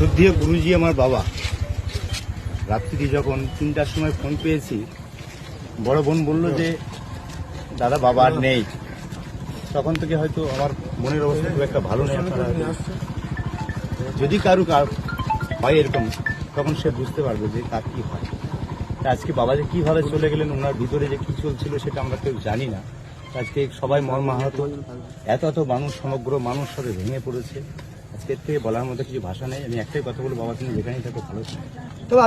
শ্রদ্ধেয় গুরুজি আমার বাবা। রাত্রি যখন 3টার সময় ফোন পেয়েছি, বড় বোন বলল যে দাদা বাবা আর নেই। তখন থেকে হয়তো আমার মনের অবস্থা খুব একটা ভালো নেই। যদি কারো হয় এরকম, তখন সে বুঝতে পারবে যে তার কি হয়। আজকে বাবা যে কিভাবে চলে গেলেন, ওনার ভিতরে যে কি চলছিল সেটা আমরা কেউ জানি না। আজকে সবাই মর্মাহত, এত মানুষ, সমগ্র মানুষ সবে ভেঙে পড়েছে। আজকে এর থেকে বলার মধ্যে কিছু ভাষা নেই। আমি একটাই কথা বলবো, বাবা তুমি যেখানেই থাকো ভালো থাকো। তবে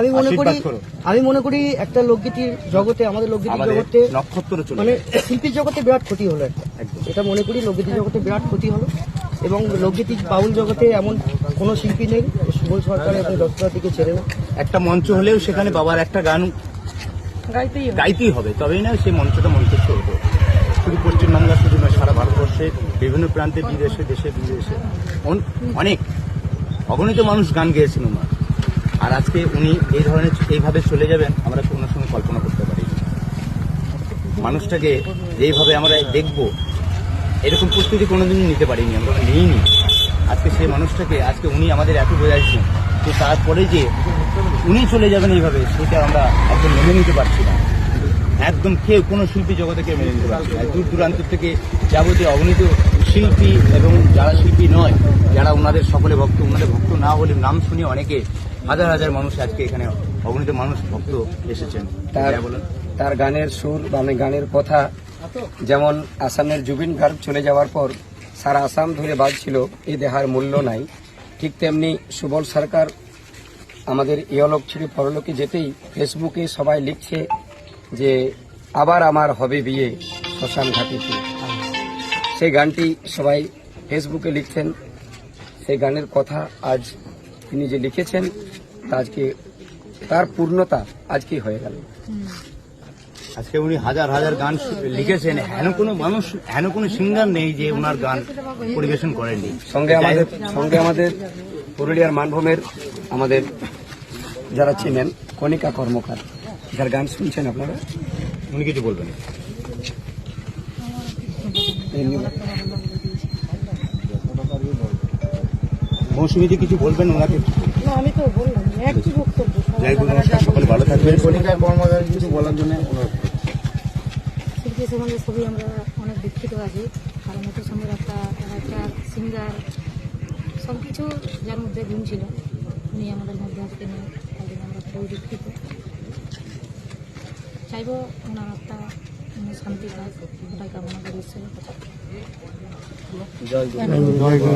আমি মনে করি একটা লোকগীতির জগতে, আমাদের লোকগীতির জগতে নক্ষত্র চলে মানে শিল্পীর জগতে বিরাট ক্ষতি হলো এটা মনে করি। লোকগীতির জগতে বিরাট ক্ষতি হলো এবং লোকগীতিক বাউল জগতে এমন কোনো শিল্পী নেই সুবল সরকার এবং দত্তদাদিকে ছেড়ে না। একটা মঞ্চ হলেও সেখানে বাবার একটা গান গাইতেই হবে, তবেই না সেই মঞ্চটা মঞ্চস্থ হতো। শুধু পশ্চিমবাংলা শুধু নয়, সারা ভারতবর্ষের বিভিন্ন প্রান্তে, বিদেশে, দেশে বিদেশে অনেক অগণিত মানুষ গান গেয়েছেন ওনার। আর আজকে উনি এইভাবে চলে যাবেন, আমরা কোনো সময় কল্পনা করতে পারি। মানুষটাকে যেইভাবে আমরা দেখব, এরকম প্রস্তুতি কোনোদিনই নিতে পারিনি, আমরা নিইনি। আজকে সেই মানুষটাকে আজকে উনি আমাদের এত বোঝাইছেন, তো তারপরে যে উনি চলে যাবেন এইভাবে, সেটা আমরা একদম মেনে নিতে পারছি না। একদম কেউ, কোনো শিল্পী জগতে কেউ মেনে নিতে পারছি না। দূর দূরান্ত থেকে যাবতীয় অগণিত শিল্পী এবং যারা শিল্পী নয়, যারা ওনাদের সকলে ভক্ত, ওনাদের ভক্ত না হলে নাম শুনে অনেকে হাজার মানুষ আজকে এখানে অগণিত মানুষ ভক্ত এসেছেন। তার গানের সুর মানে গানের কথা, যেমন আসামের জুবিন গার্গ চলে যাওয়ার পর সারা আসাম ধরে বাজছিল এ দেহার মূল্য নাই, ঠিক তেমনি সুবল সরকার আমাদের ইহলোক ছেড়ে পরলোকে যেতেই ফেসবুকে সবাই লিখছে যে আবার আমার হবে বিয়ে শ্মশান ঘাটিতে। সেই গানটি সবাই ফেসবুকে লিখছেন। সেই গানের কথা আজ তিনি যে লিখেছেন, আজকে তার পূর্ণতা আজকে হয়ে গেল। আজকে উনি হাজার গান লিখেছেন, হেন কোনো সিঙ্গার নেই যে ওনার গান পরিবেশন করেননি। সঙ্গে আমাদের পুরুলিয়ার মানভূমের আমাদের যারা ছিলেন কণিকা কর্মকার, যার গান শুনছেন আপনারা, উনি কিছু বলবেন। মৌসুমীতে কিছু বলবেন ওনাকে? আমি তো বললাম একই বক্তব্য। জয় গুরু, নমস্কার, সকলে ভালো থাকবেন। কণিকার কর্মকার কিছু বলার জন্য শিল্পী সম্বন্ধে সবই আমরা অনেক দুঃখিত আছি, কারণ এত সুন্দর একটা সিঙ্গার, সব কিছু যার মধ্যে গুণ ছিল, উনি আমাদের মধ্যে আজকে নেই, তাই জন্য আমরা খুবই দুঃখিত। চাইব ওনার আত্মা শান্তি পায়, ওটাই কামনা করি ঈশ্বরের কথা। জয় গুরু।